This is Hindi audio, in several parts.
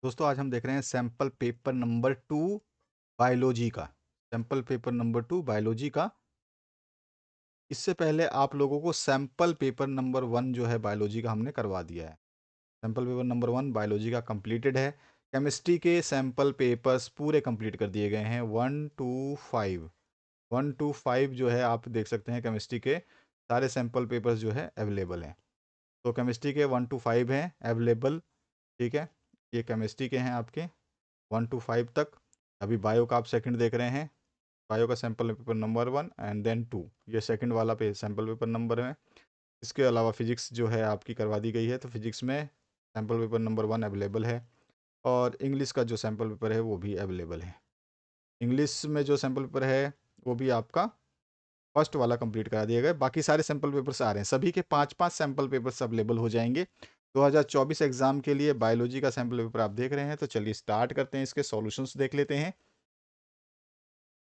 दोस्तों आज हम देख रहे हैं सैंपल पेपर नंबर 2 बायोलॉजी का। सैंपल पेपर नंबर 2 बायोलॉजी का। इससे पहले आप लोगों को सैंपल पेपर नंबर 1 जो है बायोलॉजी का हमने करवा दिया है। सैंपल पेपर नंबर 1 बायोलॉजी का कंप्लीटेड है। केमिस्ट्री के सैंपल पेपर्स पूरे कंप्लीट कर दिए गए हैं 1 to 5। 1 to 5 जो है आप देख सकते हैं केमिस्ट्री के सारे सैंपल पेपर्स जो है अवेलेबल हैं। तो केमिस्ट्री के 1 to 5 हैं अवेलेबल। ठीक है, ये केमिस्ट्री के हैं आपके 1 to 5 तक। अभी बायो का आप सेकंड देख रहे हैं। बायो का sample paper number 1 and then 2, ये सेकंड वाला पे सैंपल पेपर नंबर है। इसके अलावा फिजिक्स जो है आपकी करवा दी गई है, तो फिजिक्स में सैंपल पेपर नंबर 1 अवेलेबल है। और इंग्लिश का जो सैंपल पेपर है वो भी अवेलेबल है। इंग्लिश में जो सैंपल पेपर है वो भी आपका फर्स्ट वाला कंप्लीट करा दिया गया। बाकी सारे सैंपल पेपर्स आ रहे हैं, सभी के 5-5 सैंपल पेपर्स अवेलेबल हो जाएंगे 2024 एग्जाम के लिए। बायोलॉजी का सैंपल पेपर आप देख रहे हैं, तो चलिए स्टार्ट करते हैं, इसके सॉल्यूशंस देख लेते हैं।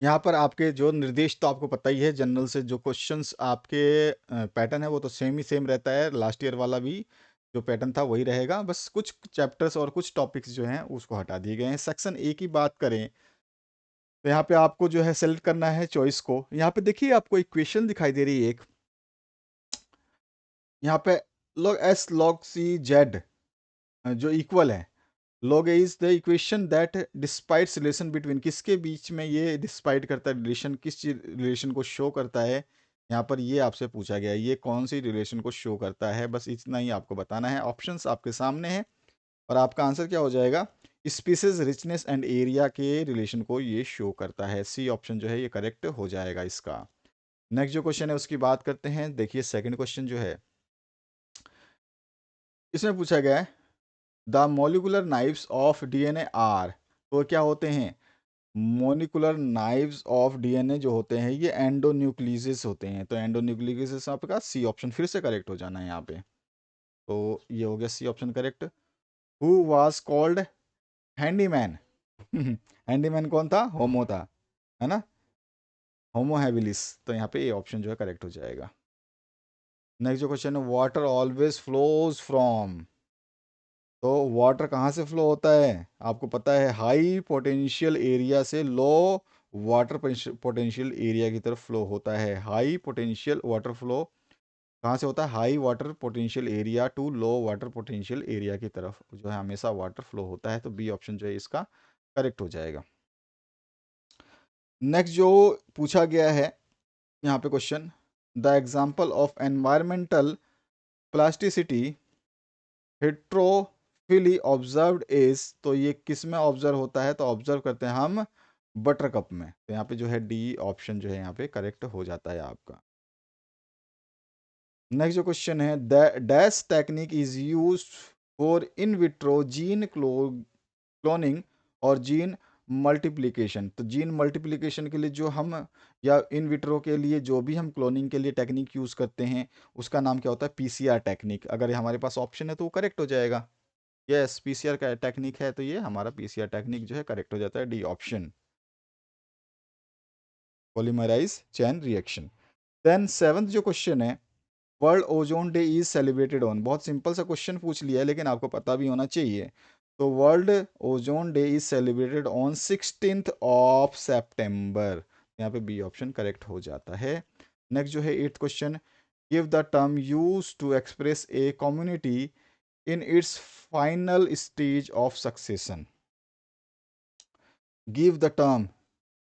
यहाँ पर आपके जो निर्देश तो आपको पता ही है, जनरल से जो क्वेश्चंस आपके पैटर्न है वो तो सेम रहता है। लास्ट ईयर वाला भी जो पैटर्न था वही रहेगा, बस कुछ चैप्टर्स और कुछ टॉपिक्स जो हैं उसको हटा दिए गए हैं। सेक्शन ए की बात करें तो यहाँ पे आपको जो है सेलेक्ट करना है चॉइस को। यहाँ पे देखिए आपको इक्वेशन दिखाई दे रही है एक, यहाँ पे log s log c z जो इक्वल है। log a is the equation that depicts relation between, किसके बीच में ये डिस्पाइट करता है रिलेशन, किस रिलेशन को शो करता है। यहाँ पर ये आपसे पूछा गया है ये कौन सी रिलेशन को शो करता है, बस इतना ही आपको बताना है। ऑप्शंस आपके सामने हैं और आपका आंसर क्या हो जाएगा, स्पीसीज रिचनेस एंड एरिया के रिलेशन को ये शो करता है। सी ऑप्शन जो है ये करेक्ट हो जाएगा इसका। नेक्स्ट जो क्वेश्चन है उसकी बात करते हैं। देखिए सेकंड क्वेश्चन जो है इसमें पूछा गया है the molecular knives of DNA are, तो क्या होते हैं मोलिकुलर नाइव्स ऑफ डीएनए जो होते हैं ये एंडोन्यूक्लियस होते हैं। तो एंडोन्यूक्लियस आपका सी ऑप्शन फिर से करेक्ट हो जाना है यहाँ पे। तो ये हो गया C option correct. Who was called handyman handyman कौन था, होमो था, है ना, होमो हैबिलिस। तो यहाँ पे ये ऑप्शन जो है करेक्ट हो जाएगा। नेक्स्ट जो क्वेश्चन है वाटर ऑलवेज फ्लोज फ्रॉम, तो वाटर कहाँ से फ्लो होता है आपको पता है, हाई पोटेंशियल एरिया से लो वाटर पोटेंशियल एरिया की तरफ फ्लो होता है। हाई पोटेंशियल वाटर फ्लो कहाँ से होता है, high water potential area to low water potential area की तरफ जो है हमेशा वाटर फ्लो होता है। तो बी ऑप्शन जो है इसका करेक्ट हो जाएगा। नेक्स्ट जो पूछा गया है यहाँ पे question, the example of environmental plasticity heterophylly observed is, तो ये किस में ऑब्जर्व होता है, तो ऑब्जर्व करते हैं हम बटर कप में। तो यहाँ पे जो है डी ऑप्शन जो है यहाँ पे करेक्ट हो जाता है आपका। नेक्स्ट जो क्वेश्चन है dash technique is use for in vitro gene cloning और जीन मल्टीप्लिकेशन, तो जीन मल्टीप्लिकेशन के लिए जो हम या इन विट्रो के लिए जो भी हम क्लोनिंग के लिए टेक्निक यूज करते हैं उसका नाम क्या होता है, पीसीआर टेक्निक। अगर ये हमारे पास ऑप्शन है तो वो करेक्ट हो जाएगा। यस पीसीआर का टेक्निक है, तो ये हमारा पीसीआर टेक्निक जो है करेक्ट हो जाता है, D option, polymerase chain reaction. Then seventh जो क्वेश्चन है world ozone day is celebrated on, बहुत सिंपल सा क्वेश्चन पूछ लिया है लेकिन आपको पता भी होना चाहिए। तो world ozone day is celebrated on 16 यहाँ पे बी ऑप्शन करेक्ट हो जाता है। नेक्स्ट जो है eighth question, give the term use to express a community in its final stage of succession. Give the term,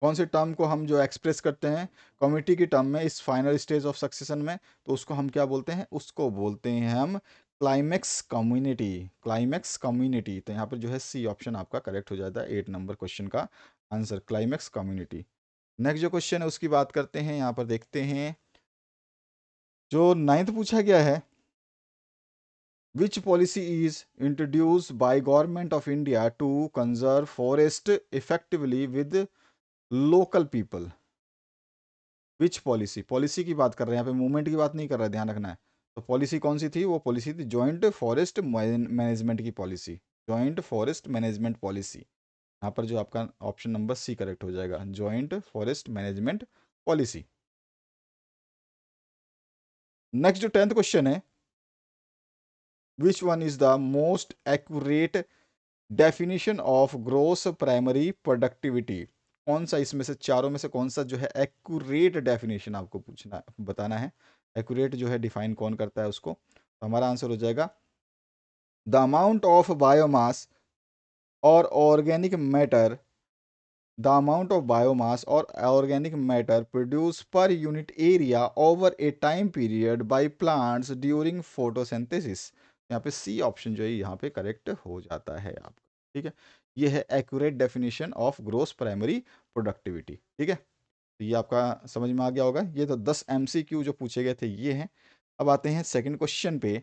कौन से टर्म को हम जो एक्सप्रेस करते हैं कम्युनिटी की टर्म में इस फाइनल स्टेज ऑफ सक्सेशन में, तो उसको हम क्या बोलते हैं, उसको बोलते हैं हम क्लाइमेक्स कम्युनिटी। क्लाइमेक्स कम्युनिटी, तो यहाँ पर जो है सी ऑप्शन आपका करेक्ट हो जाता है 8 नंबर क्वेश्चन का आंसर, क्लाइमेक्स कम्युनिटी। नेक्स्ट जो क्वेश्चन है उसकी बात करते हैं, यहाँ पर देखते हैं जो नाइन्थ पूछा गया है, which policy is introduce by government of India to conserve forest effectively with local people. Which policy, policy की बात कर रहे हैं यहाँ पे, मूवमेंट की बात नहीं कर रहे, ध्यान रखना है। तो पॉलिसी कौन सी थी, वो पॉलिसी थी जॉइंट फॉरेस्ट मैनेजमेंट की policy, joint forest management policy. यहाँ पर जो आपका ऑप्शन नंबर सी करेक्ट हो जाएगा, joint forest management policy. Next जो 10th क्वेश्चन है, which one is the most accurate definition of gross primary productivity, कौन सा इसमें से चारों में से कौन सा जो है एक्यूरेट डेफिनेशन आपको पूछना बताना है। एक्यूरेट जो है डिफाइन कौन करता है उसको, तो हमारा आंसर हो जाएगा द अमाउंट ऑफ बायोमास और organic matter, the amount of biomass और organic matter produce per unit area over a time period by plants during photosynthesis. यहाँ पे सी ऑप्शन जो है यहाँ पे करेक्ट हो जाता है आपका, ठीक है। ये है accurate definition of gross primary productivity, ठीक है। तो ये आपका समझ में आ गया होगा। ये तो 10 MCQ जो पूछे गए थे ये हैं। अब आते हैं सेकंड क्वेश्चन पे।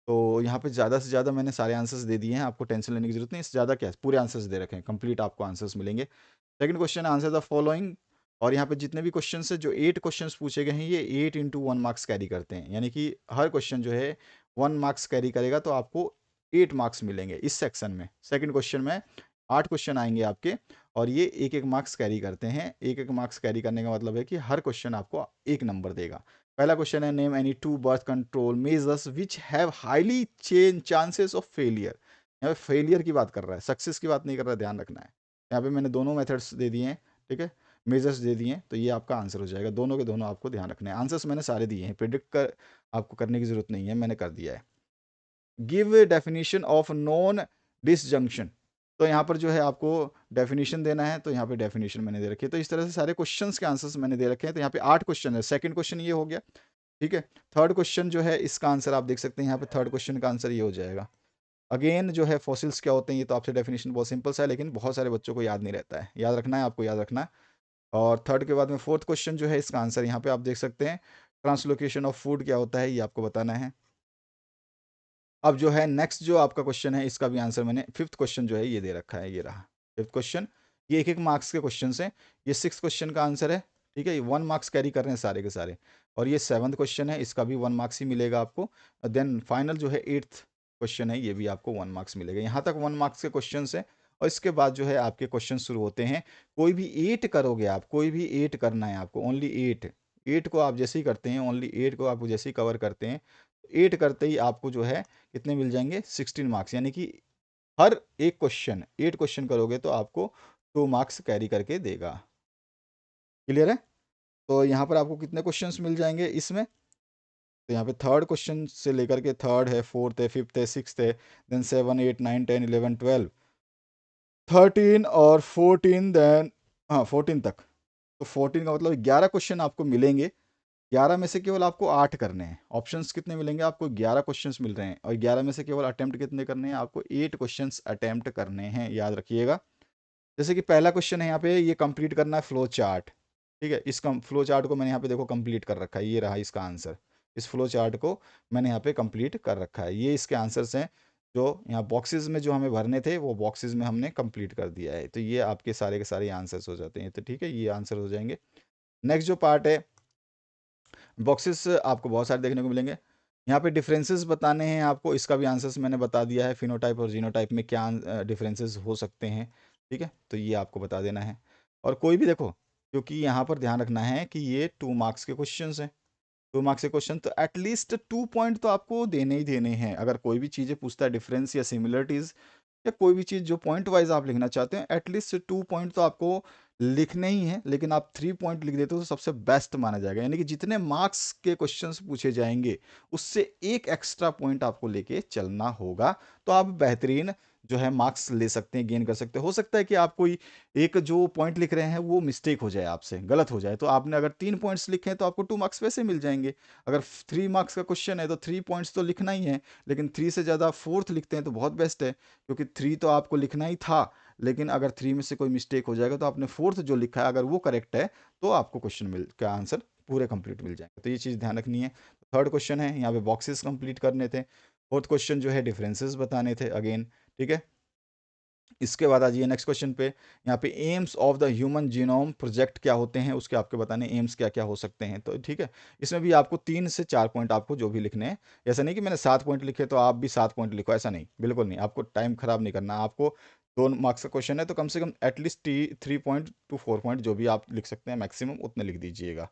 तो यहाँ पे ज़्यादा से ज़्यादा मैंने सारे आंसर्स दे दिए हैं, आपको टेंशन लेने की जरूरत नहीं, इससे ज़्यादा क्या है, पूरे आंसर्स दे रखे हैं, कंप्लीट आपको आंसर्स मिलेंगे। Second question, answer the following. और यहाँ पे जितने भी क्वेश्चन है, जो 8 क्वेश्चन पूछे गए हैं, ये 8 इंटू 1 मार्क्स कैरी करते हैं, यानी कि हर क्वेश्चन जो है 1 मार्क्स कैरी करेगा, तो आपको 8 मार्क्स मिलेंगे इस सेक्शन में। सेकंड क्वेश्चन में 8 क्वेश्चन आएंगे आपके, और ये एक एक मार्क्स कैरी करते हैं। एक एक मार्क्स कैरी करने का मतलब है कि हर क्वेश्चन आपको एक नंबर देगा। पहला क्वेश्चन है, name any 2 birth control measures which have highly change chances of failure. यहाँ पे फेलियर की बात कर रहा है, सक्सेस की बात नहीं कर रहा है, ध्यान रखना है। यहाँ पे मैंने दोनों मेथड्स दे दिए हैं, ठीक है, मेजर्स दे दिए हैं, तो ये आपका आंसर हो जाएगा। दोनों के दोनों आपको ध्यान रखना है। आंसर्स मैंने सारे दिए हैं, प्रिडिक्ट कर आपको करने की जरूरत नहीं है, मैंने कर दिया है। Give definition of non disjunction, तो यहाँ पर जो है आपको डेफिनेशन देना है, तो यहाँ पे डेफिनेशन मैंने दे रखी है। तो इस तरह से सारे क्वेश्चंस के आंसर्स मैंने दे रखे हैं। तो यहाँ पे 8 क्वेश्चन है, सेकंड क्वेश्चन ये हो गया, ठीक है। थर्ड क्वेश्चन जो है इसका आंसर आप देख सकते हैं, यहाँ पे थर्ड क्वेश्चन का आंसर ये हो जाएगा। अगेन जो है फॉसिल्स क्या होते हैं, ये तो आपसे डेफिनेशन बहुत सिंपल सा है, लेकिन बहुत सारे बच्चों को याद नहीं रहता है, याद रखना है, आपको याद रखना है। और थर्ड के बाद में फोर्थ क्वेश्चन जो है इसका आंसर यहाँ पे आप देख सकते हैं, ट्रांसलोकेशन ऑफ फूड क्या होता है, ये आपको बताना है। अब जो है नेक्स्ट जो आपका क्वेश्चन है, इसका भी आंसर मैंने, फिफ्थ क्वेश्चन जो है ये दे रखा है, ये रहा फिफ्थ क्वेश्चन। ये एक एक मार्क्स के क्वेश्चन हैं। ये सिक्स क्वेश्चन का आंसर है, ठीक है, ये 1 मार्क्स कैरी कर रहे हैं सारे के सारे। और ये सेवन्थ क्वेश्चन है, इसका भी 1 मार्क्स ही मिलेगा आपको। देन फाइनल जो है एट्थ क्वेश्चन है, ये भी आपको 1 मार्क्स मिलेगा। यहाँ तक 1 मार्क्स के क्वेश्चन है। और इसके बाद जो है आपके क्वेश्चन शुरू होते हैं। कोई भी 8 करोगे आप, कोई भी 8 करना है आपको, ओनली 8। 8 को आप जैसे ही करते हैं, ओनली 8 को आप जैसे ही कवर करते हैं, 8 करते ही आपको जो है कितने मिल जाएंगे, 16 मार्क्स। यानी कि हर एक क्वेश्चन 8 क्वेश्चन करोगे तो आपको 2 मार्क्स कैरी करके देगा। क्लियर है? तो यहाँ पर आपको कितने क्वेश्चंस मिल जाएंगे इसमें, तो यहाँ पे थर्ड क्वेश्चन से लेकर के थर्ड है, फोर्थ है, फिफ्थ है, सिक्स्थ है, देन 7 8 9 10 11 12 13 और 14, देन हाँ 14 तक। तो 14 का मतलब 11 क्वेश्चन आपको मिलेंगे। 11 में से केवल आपको 8 करने हैं। ऑप्शंस कितने मिलेंगे आपको, 11 क्वेश्चंस मिल रहे हैं, और 11 में से केवल अटेम्प्ट कितने करने हैं आपको, 8 क्वेश्चंस अटेम्प्ट करने हैं, याद रखिएगा। जैसे कि पहला क्वेश्चन है यहाँ पे, ये कंप्लीट करना है फ्लो चार्ट, ठीक है। इस फ्लो चार्ट को मैंने यहाँ पे देखो कंप्लीट कर रखा है, ये रहा इसका आंसर। इस फ्लो चार्ट को मैंने यहाँ पे कंप्लीट कर रखा है, ये इसके आंसर्स हैं। जो यहाँ बॉक्सेस में जो हमें भरने थे, वो बॉक्सेस में हमने कंप्लीट कर दिया है। तो ये आपके सारे के सारे आंसर्स हो जाते हैं, तो ठीक है, ये आंसर हो जाएंगे। नेक्स्ट जो पार्ट है, बॉक्सेस आपको बहुत सारे देखने को मिलेंगे। यहाँ पे डिफरेंसेस बताने हैं आपको, इसका भी आंसर्स मैंने बता दिया है, फिनोटाइप और जीनोटाइप में क्या डिफरेंसेस हो सकते हैं, ठीक है, तो ये आपको बता देना है। और कोई भी देखो, क्योंकि यहाँ पर ध्यान रखना है कि ये 2 मार्क्स के क्वेश्चन हैं, 2 मार्क्स के क्वेश्चन, तो एटलीस्ट 2 पॉइंट तो आपको देने ही देने हैं। अगर कोई भी चीज़ें पूछता है, डिफरेंस या सिमिलरिटीज़ या कोई भी चीज़ जो पॉइंट वाइज आप लिखना चाहते हैं, एटलीस्ट 2 पॉइंट तो आपको लिखने ही हैं। लेकिन आप 3 पॉइंट लिख देते हो तो सबसे बेस्ट माना जाएगा, यानी कि जितने मार्क्स के क्वेश्चंस पूछे जाएंगे, उससे एक एक्स्ट्रा पॉइंट आपको लेके चलना होगा। तो आप बेहतरीन जो है मार्क्स ले सकते हैं, गेन कर सकते हैं। हो सकता है कि आप कोई एक जो पॉइंट लिख रहे हैं वो मिस्टेक हो जाए, आपसे गलत हो जाए, तो आपने अगर 3 पॉइंट्स लिखे हैं तो आपको 2 मार्क्स वैसे मिल जाएंगे। अगर 3 मार्क्स का क्वेश्चन है तो 3 पॉइंट्स तो लिखना ही है, लेकिन 3 से ज़्यादा फोर्थ लिखते हैं तो बहुत बेस्ट है, क्योंकि 3 तो आपको लिखना ही था। लेकिन अगर 3 में से कोई मिस्टेक हो जाएगा, तो आपने फोर्थ जो लिखा है अगर वो करेक्ट है, तो आपको क्वेश्चन मिल का आंसर पूरे कंप्लीट मिल जाएगा। तो ये चीज़ ध्यान रखनी है। थर्ड क्वेश्चन है, यहाँ पे बॉक्सेस कंप्लीट करने थे। फोर्थ क्वेश्चन जो है डिफरेंसेस बताने थे अगेन, ठीक है। इसके बाद आ जाइए नेक्स्ट क्वेश्चन पे। यहाँ पे AIIMS of the human genome project क्या होते हैं, उसके आपके बताने एम्स क्या क्या हो सकते हैं, तो ठीक है। इसमें भी आपको 3 से 4 पॉइंट आपको जो भी लिखने हैं। ऐसा नहीं कि मैंने 7 पॉइंट लिखे तो आप भी 7 पॉइंट लिखो, ऐसा नहीं, बिल्कुल नहीं। आपको टाइम खराब नहीं करना, आपको 2 मार्क्स का क्वेश्चन है तो कम से कम एटलीस्ट 3 पॉइंट टू 4 पॉइंट जो भी आप लिख सकते हैं मैक्सिमम उतने लिख दीजिएगा।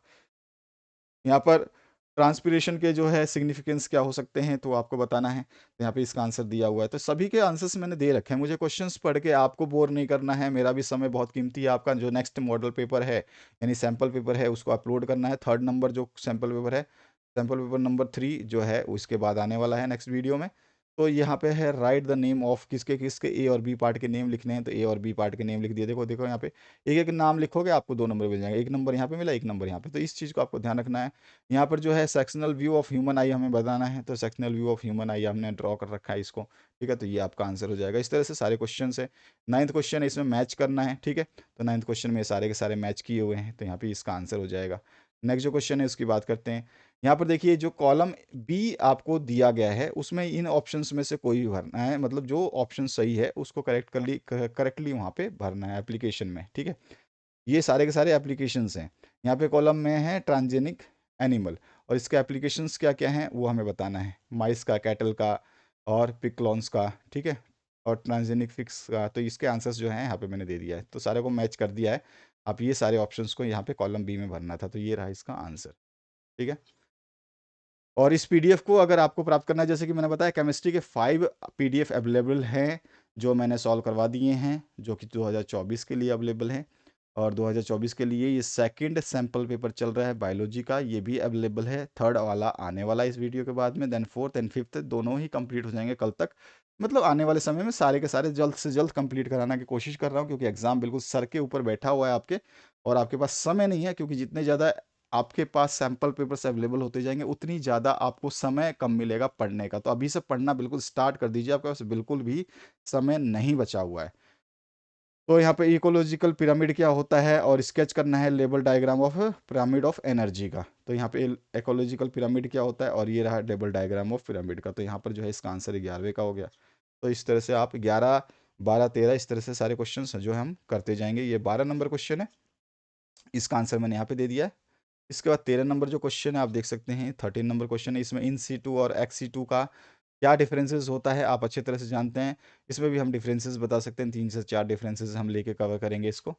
यहाँ पर ट्रांसपिरेशन के जो है सिग्निफिकेंस क्या हो सकते हैं तो आपको बताना है। तो यहाँ पे इसका आंसर दिया हुआ है। तो सभी के आंसर्स मैंने दे रखे हैं। मुझे क्वेश्चंस पढ़ के आपको बोर नहीं करना है, मेरा भी समय बहुत कीमती है। आपका जो नेक्स्ट मॉडल पेपर है यानी सैम्पल पेपर है उसको अपलोड करना है। 3rd नंबर जो सैम्पल पेपर है, सैम्पल पेपर नंबर 3 जो है उसके बाद आने वाला है नेक्स्ट वीडियो में। तो यहाँ पे है राइट द नेम ऑफ, किसके किसके ए और बी पार्ट के नेम लिखने हैं। तो ए और बी पार्ट के नेम लिख दिए। देखो देखो यहाँ पे एक एक नाम लिखोगे आपको 2 नंबर मिल जाएंगे। 1 नंबर यहाँ पे मिला, 1 नंबर यहाँ पे। तो इस चीज़ को आपको ध्यान रखना है। यहाँ पर जो है सेक्शनल व्यू ऑफ ह्यूमन आई हमें बताना है। तो सेक्शनल व्यू ऑफ ह्यूमन आई हमने ड्रॉ कर रखा है इसको, ठीक है। तो ये आपका आंसर हो जाएगा। इस तरह से सारे क्वेश्चन है। 9th क्वेश्चन है, इसमें मैच करना है, ठीक है। तो 9th क्वेश्चन में सारे के सारे मैच किए हुए हैं, तो यहाँ पे इसका आंसर हो जाएगा। नेक्स्ट जो क्वेश्चन है उसकी बात करते हैं। यहाँ पर देखिए जो कॉलम बी आपको दिया गया है उसमें इन ऑप्शंस में से कोई भी भरना है, मतलब जो ऑप्शन सही है उसको करेक्टली वहाँ पे भरना है एप्लीकेशन में, ठीक है। ये सारे के सारे एप्लीकेशंस हैं। यहाँ पे कॉलम में है ट्रांसजेनिक एनिमल, और इसके एप्लीकेशंस क्या क्या हैं वो हमें बताना है। माइस का, कैटल का और पिकलॉन्स का, ठीक है, और ट्रांसजेनिक फिक्स का। तो इसके आंसर्स जो हैं यहाँ पे मैंने दे दिया है, तो सारे को मैच कर दिया है। आप ये सारे ऑप्शंस को यहाँ पे कॉलम बी में भरना था, तो ये रहा इसका आंसर, ठीक है। और इस पीडीएफ को अगर आपको प्राप्त करना है, जैसे कि मैंने बताया केमिस्ट्री के 5 पीडीएफ अवेलेबल हैं जो मैंने सॉल्व करवा दिए हैं, जो कि 2024 के लिए अवेलेबल हैं। और 2024 के लिए ये सेकंड सैम्पल पेपर चल रहा है बायोलॉजी का, ये भी अवेलेबल है। 3rd वाला आने वाला है इस वीडियो के बाद में। देन 4th एंड 5th दोनों ही कंप्लीट हो जाएंगे कल तक। मतलब आने वाले समय में सारे के सारे जल्द से जल्द कंप्लीट कराना की कोशिश कर रहा हूँ, क्योंकि एग्जाम बिल्कुल सर के ऊपर बैठा हुआ है आपके, और आपके पास समय नहीं है। क्योंकि जितने ज़्यादा आपके पास सैम्पल पेपर्स अवेलेबल होते जाएंगे उतनी ज़्यादा आपको समय कम मिलेगा पढ़ने का। तो अभी से पढ़ना बिल्कुल स्टार्ट कर दीजिए, आपके पास बिल्कुल भी समय नहीं बचा हुआ है। तो यहाँ पे इकोलॉजिकल पिरामिड क्या होता है और स्केच करना है label diagram of pyramid of energy का। तो यहाँ पे इकोलॉजिकल पिरामिड क्या होता है और ये रहा लेबल डायग्राम ऑफ पिरामिड का। तो यहाँ पर जो है इसका आंसर 11वें का हो गया। तो इस तरह से आप 11, 12, 13 इस तरह से सारे क्वेश्चन जो हम करते जाएंगे। ये 12 नंबर क्वेश्चन है, इसका आंसर मैंने यहाँ पे दे दिया है। इसके बाद 13 नंबर जो क्वेश्चन है आप देख सकते हैं, 13 नंबर क्वेश्चन है। इसमें इन सीटू और एक्स सीटू का क्या डिफरेंसेस होता है आप अच्छे तरह से जानते हैं। इसमें भी हम डिफरेंसेस बता सकते हैं, 3 से 4 डिफरेंसेस हम लेके कवर करेंगे इसको।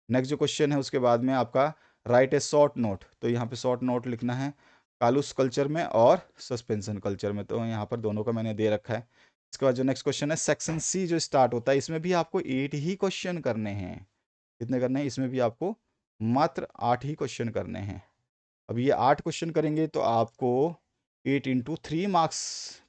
नेक्स्ट जो क्वेश्चन है उसके बाद में आपका राइट ए शॉर्ट नोट। तो यहाँ पे शॉर्ट नोट लिखना है कालूस कल्चर में और सस्पेंशन कल्चर में। तो यहाँ पर दोनों का मैंने दे रखा है। इसके बाद जो नेक्स्ट क्वेश्चन है सेक्शन सी जो स्टार्ट होता है, इसमें भी आपको 8 ही क्वेश्चन करने हैं। कितने करने हैं? इसमें भी आपको मात्र 8 ही क्वेश्चन करने हैं। अब ये 8 क्वेश्चन करेंगे तो आपको 8 इंटू 3 मार्क्स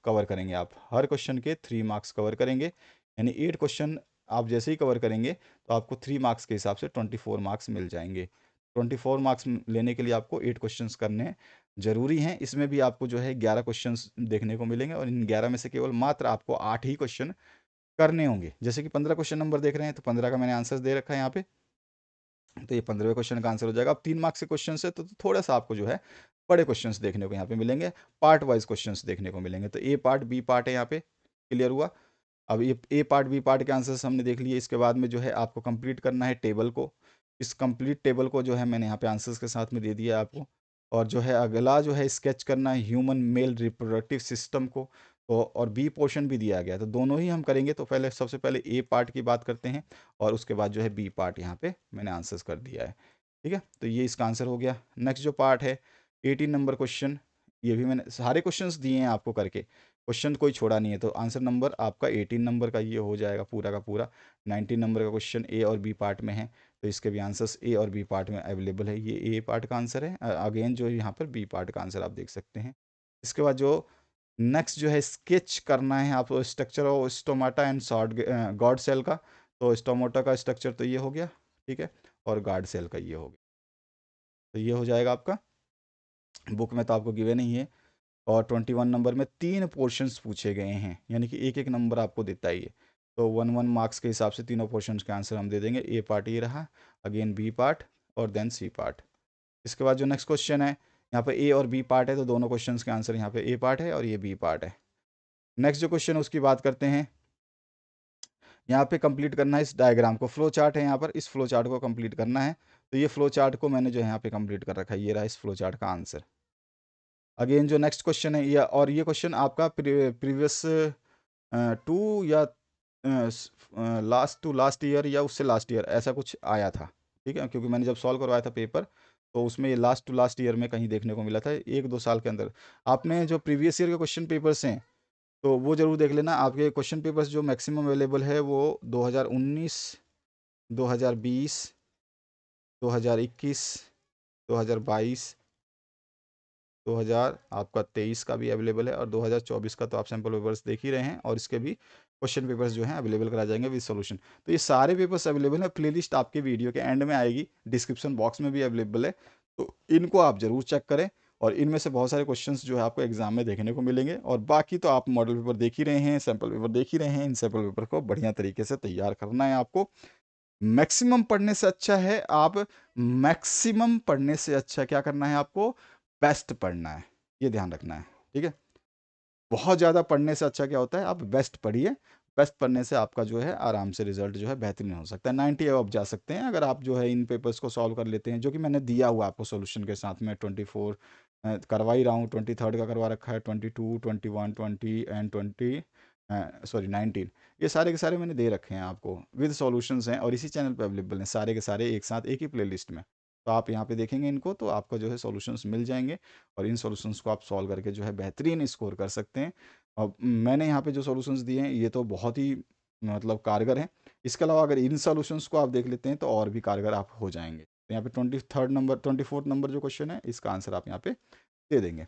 कवर करेंगे। आप हर क्वेश्चन के 3 मार्क्स कवर करेंगे, यानी 8 क्वेश्चन आप जैसे ही कवर करेंगे तो आपको 3 मार्क्स के हिसाब से 24 मार्क्स मिल जाएंगे। 24 मार्क्स लेने के लिए आपको 8 क्वेश्चंस करने ज़रूरी हैं। इसमें भी आपको जो है 11 क्वेश्चंस देखने को मिलेंगे, और इन 11 में से केवल मात्र आपको 8 ही क्वेश्चन करने होंगे। जैसे कि 15 क्वेश्चन नंबर देख रहे हैं, तो 15 का मैंने आंसर दे रखा है यहाँ पे। तो ये 15वें क्वेश्चन का आंसर हो जाएगा। अब 3 मार्क्स के क्वेश्चन है तो थोड़ा सा आपको जो है बड़े क्वेश्चंस देखने को यहाँ पे मिलेंगे, पार्ट वाइज क्वेश्चंस देखने को मिलेंगे। तो ए पार्ट, बी पार्ट है यहाँ पे, क्लियर हुआ। अब ये ए पार्ट, बी पार्ट के आंसर्स हमने देख लिए। इसके बाद में जो है आपको कंप्लीट करना है टेबल को। इस कंप्लीट टेबल को जो है मैंने यहाँ पे आंसर्स के साथ में दे दिया है आपको। और जो है अगला जो है स्केच करना है ह्यूमन मेल रिप्रोडक्टिव सिस्टम को। तो और बी पोर्शन भी दिया गया है, तो दोनों ही हम करेंगे। तो पहले सबसे पहले ए पार्ट की बात करते हैं, और उसके बाद जो है बी पार्ट यहाँ पे मैंने आंसर्स कर दिया है, ठीक है। तो ये इसका आंसर हो गया। नेक्स्ट जो पार्ट है 18 नंबर क्वेश्चन, ये भी मैंने सारे क्वेश्चंस दिए हैं आपको करके, क्वेश्चन कोई छोड़ा नहीं है। तो आंसर नंबर आपका 18 नंबर का ये हो जाएगा पूरा का पूरा। 19 नंबर का क्वेश्चन ए और बी पार्ट में है, तो इसके भी आंसर्स ए और बी पार्ट में अवेलेबल है। ये ए पार्ट का आंसर है। अगेन जो यहाँ पर बी पार्ट का आंसर आप देख सकते हैं। इसके बाद जो नेक्स्ट जो है स्केच करना है आपको structure of stomata and short guard cell का। तो स्टोमाटा का स्ट्रक्चर तो ये हो गया, ठीक है, और गार्ड सेल का ये हो गया। तो ये हो जाएगा आपका। बुक में तो आपको गिवे नहीं है। और 21 नंबर में 3 पोर्शंस पूछे गए हैं, यानी कि एक एक नंबर आपको देता ही है। तो 1 1 मार्क्स के हिसाब से तीनों पोर्शंस के आंसर हम दे देंगे। ए पार्ट ये रहा, अगेन बी पार्ट, और देन सी पार्ट। इसके बाद जो नेक्स्ट क्वेश्चन है, यहाँ पे ए और बी पार्ट है, तो दोनों क्वेश्चंस के आंसर यहाँ पे ए पार्ट है और ये बी पार्ट है। नेक्स्ट जो क्वेश्चन है उसकी बात करते हैं। यहाँ पे कंप्लीट करना है इस डायग्राम को, फ्लो चार्ट है यहाँ पर, इस फ्लो चार्ट को कंप्लीट करना है। तो ये फ्लो चार्ट को मैंने जो है यहाँ पे कंप्लीट कर रखा है, ये रहा इस फ्लो चार्ट का आंसर। अगेन जो नेक्स्ट क्वेश्चन है, ये और ये क्वेश्चन आपका प्रीवियस 2 या लास्ट टू लास्ट ईयर या उससे लास्ट ईयर ऐसा कुछ आया था, ठीक है। क्योंकि मैंने जब सॉल्व करवाया था पेपर, तो उसमें ये लास्ट टू लास्ट ईयर में कहीं देखने को मिला था, 1-2 साल के अंदर। आपने जो प्रीवियस ईयर के क्वेश्चन पेपर्स हैं, तो वो ज़रूर देख लेना। आपके क्वेश्चन पेपर्स जो मैक्सिमम अवेलेबल है वो 2019, 2020, 2021, 2022, 2000 आपका 23 का भी अवेलेबल है, और 2024 का तो आप सैम्पल पेपर्स देख ही रहे हैं, और इसके भी क्वेश्चन पेपर्स जो हैं अवेलेबल करा जाएंगे विद सॉल्यूशन। तो ये सारे पेपर्स अवेलेबल है, प्लेलिस्ट आपके वीडियो के एंड में आएगी, डिस्क्रिप्शन बॉक्स में भी अवेलेबल है, तो इनको आप ज़रूर चेक करें। और इनमें से बहुत सारे क्वेश्चंस जो है आपको एग्जाम में देखने को मिलेंगे। और बाकी तो आप मॉडल पेपर देख ही रहे हैं, सैम्पल पेपर देख ही रहे हैं। इन सैम्पल पेपर को बढ़िया तरीके से तैयार करना है आपको। मैक्सिमम पढ़ने से अच्छा है आप मैक्सिमम पढ़ने से अच्छा क्या करना है आपको, बेस्ट पढ़ना है, ये ध्यान रखना है, ठीक है। बहुत ज़्यादा पढ़ने से अच्छा क्या होता है, आप बेस्ट पढ़िए। बेस्ट पढ़ने से आपका जो है आराम से रिजल्ट जो है बेहतरीन हो सकता है। 90 अब जा सकते हैं अगर आप जो है इन पेपर्स को सॉल्व कर लेते हैं, जो कि मैंने दिया हुआ आपको सॉल्यूशन के साथ में। 24 करवा ही रहा हूँ, 23 का करवा रखा है, 22, 21, 20 एंड 19, ये सारे के सारे मैंने दे रखे हैं आपको विद सॉल्यूशंस हैं, और इसी चैनल पे अवेलेबल हैं सारे के सारे एक साथ एक ही प्लेलिस्ट में। तो आप यहाँ पे देखेंगे इनको, तो आपको जो है सॉल्यूशंस मिल जाएंगे, और इन सॉल्यूशंस को आप सॉल्व करके जो है बेहतरीन स्कोर कर सकते हैं। और मैंने यहाँ पे जो सॉल्यूशंस दिए हैं ये तो बहुत ही मतलब कारगर हैं। इसके अलावा अगर इन सॉल्यूशंस को आप देख लेते हैं तो और भी कारगर आप हो जाएंगे। तो यहाँ पे 24 नंबर जो क्वेश्चन है, इसका आंसर आप यहाँ पे दे देंगे।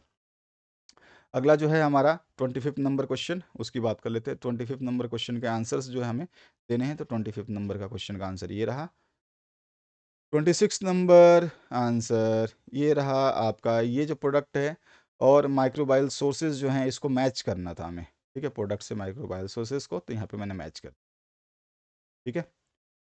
अगला जो है हमारा 25 नंबर क्वेश्चन, उसकी बात कर लेते हैं। 25 नंबर क्वेश्चन के आंसर्स जो है हमें देने हैं, तो 25 नंबर का क्वेश्चन का आंसर ये रहा। 26 नंबर आंसर ये रहा आपका, ये जो प्रोडक्ट है और माइक्रोबायल सोर्सेज जो हैं इसको मैच करना था हमें, ठीक है। प्रोडक्ट से माइक्रोबायल सोर्सेज को, तो यहाँ पे मैंने मैच कर, ठीक है।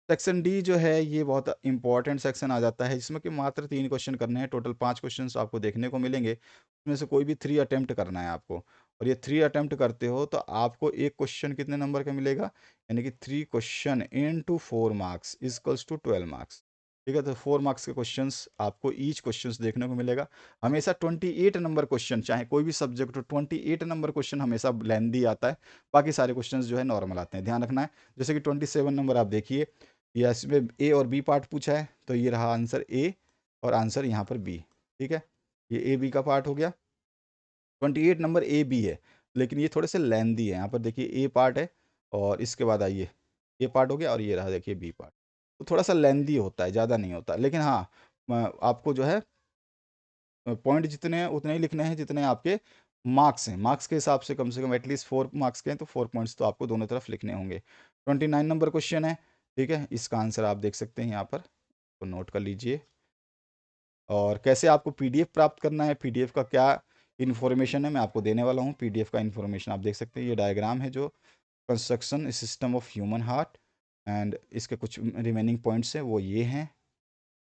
सेक्शन डी जो है ये बहुत इंपॉर्टेंट सेक्शन आ जाता है, जिसमें कि मात्र 3 क्वेश्चन करने हैं। टोटल 5 क्वेश्चन आपको देखने को मिलेंगे, उसमें से कोई भी 3 अटेम्प्ट करना है आपको। और ये 3 अटेम्प्ट करते हो तो आपको एक क्वेश्चन कितने नंबर का मिलेगा, यानी कि 3 question into 4 marks equals to 12 marks, ठीक है। तो 4 मार्क्स के क्वेश्चंस आपको ईच क्वेश्चंस देखने को मिलेगा। हमेशा 28 नंबर क्वेश्चन, चाहे कोई भी सब्जेक्ट हो, 28 नंबर क्वेश्चन हमेशा लेंदी आता है। बाकी सारे क्वेश्चंस जो है नॉर्मल आते हैं, ध्यान रखना है। जैसे कि 27 नंबर आप देखिए, ये इसमें ए और बी पार्ट पूछा है, तो ये रहा आंसर ए और आंसर यहाँ पर बी, ठीक है। ये ए बी का पार्ट हो गया। 28 नंबर ए बी है, लेकिन ये थोड़े से लेंदी है। यहाँ पर देखिए ए पार्ट है, और इसके बाद आइए ए पार्ट हो गया, और ये रहा देखिए बी पार्ट। तो थोड़ा सा लेंदी होता है, ज़्यादा नहीं होता, लेकिन हाँ आपको जो है पॉइंट जितने हैं उतने ही लिखने हैं जितने आपके मार्क्स हैं। मार्क्स के हिसाब से कम एटलीस्ट 4 मार्क्स के हैं, तो 4 पॉइंट्स तो आपको दोनों तरफ लिखने होंगे। 29 नंबर क्वेश्चन है, ठीक है। इसका आंसर आप देख सकते हैं यहाँ पर, तो नोट कर लीजिए। और कैसे आपको पीडीएफ प्राप्त करना है, पीडीएफ का क्या इन्फॉर्मेशन है, मैं आपको देने वाला हूँ। पीडीएफ का इन्फॉर्मेशन आप देख सकते हैं, ये डायग्राम है जो construction system of human heart, and इसके कुछ रिमेनिंग पॉइंट्स हैं वो ये हैं।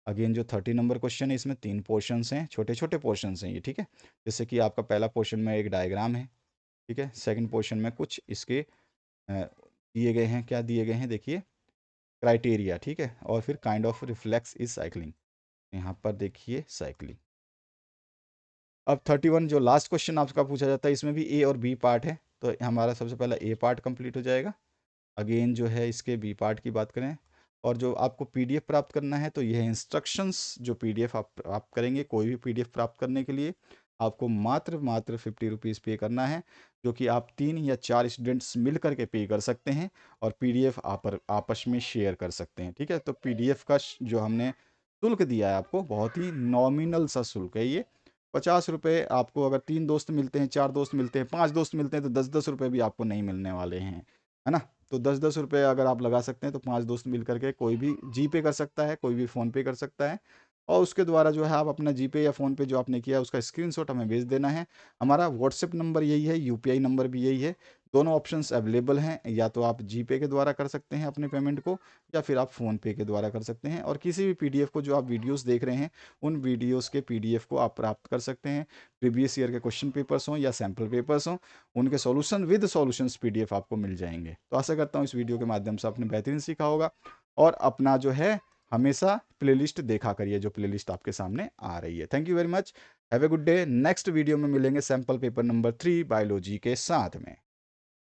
अगेन जो 30 नंबर क्वेश्चन है, इसमें 3 पोर्शंस हैं, छोटे छोटे पोर्शंस हैं ये, ठीक है। जैसे कि आपका पहला पोर्शन में एक डायग्राम है, ठीक है। सेकंड पोर्शन में कुछ इसके दिए गए हैं, क्या दिए गए हैं देखिए, क्राइटेरिया, ठीक है। और फिर kind of reflex is cycling, यहाँ पर देखिए साइकिलिंग। अब 31 जो लास्ट क्वेश्चन आपका पूछा जाता है, इसमें भी ए और बी पार्ट है, तो हमारा सबसे पहला ए पार्ट कंप्लीट हो जाएगा। अगेन जो है इसके बी पार्ट की बात करें, और जो आपको पीडीएफ प्राप्त करना है, तो यह इंस्ट्रक्शंस जो पीडीएफ आप प्राप्त करेंगे, कोई भी पीडीएफ प्राप्त करने के लिए आपको मात्र 50 रुपीज़ पे करना है, जो कि आप 3 या 4 स्टूडेंट्स मिल करके पे कर सकते हैं, और पीडीएफ आप आपस में शेयर कर सकते हैं, ठीक है। तो पीडीएफ का जो हमने शुल्क दिया है आपको, बहुत ही नॉमिनल सा शुल्क है ये, 50 रुपये। आपको अगर 3 दोस्त मिलते हैं, 4 दोस्त मिलते हैं, 5 दोस्त मिलते हैं, तो 10-10 रुपये भी आपको नहीं मिलने वाले हैं, है ना। तो 10-10 रुपये अगर आप लगा सकते हैं, तो 5 दोस्त मिल करके कोई भी जी पे कर सकता है, कोई भी फ़ोन पे कर सकता है, और उसके द्वारा जो है आप अपना जी पे या फ़ोन पे जो आपने किया है उसका स्क्रीनशॉट हमें भेज देना है। हमारा व्हाट्सएप नंबर यही है, यूपीआई नंबर भी यही है। दोनों ऑप्शंस अवेलेबल हैं, या तो आप जी पे के द्वारा कर सकते हैं अपने पेमेंट को, या फिर आप फ़ोन पे के द्वारा कर सकते हैं। और किसी भी पीडीएफ को जो आप वीडियोस देख रहे हैं, उन वीडियोस के पीडीएफ को आप प्राप्त कर सकते हैं। प्रीवियस ईयर के क्वेश्चन पेपर्स हों या सैम्पल पेपर्स हों, उनके सॉल्यूशन विद सॉल्यूशंस पीडीएफ आपको मिल जाएंगे। तो आशा करता हूँ इस वीडियो के माध्यम से आपने बेहतरीन सीखा होगा, और अपना जो है हमेशा प्लेलिस्ट देखा करिए, जो प्लेलिस्ट आपके सामने आ रही है। Thank you very much, have a good day. Next video में मिलेंगे सैम्पल पेपर नंबर 3 बायोलॉजी के साथ में।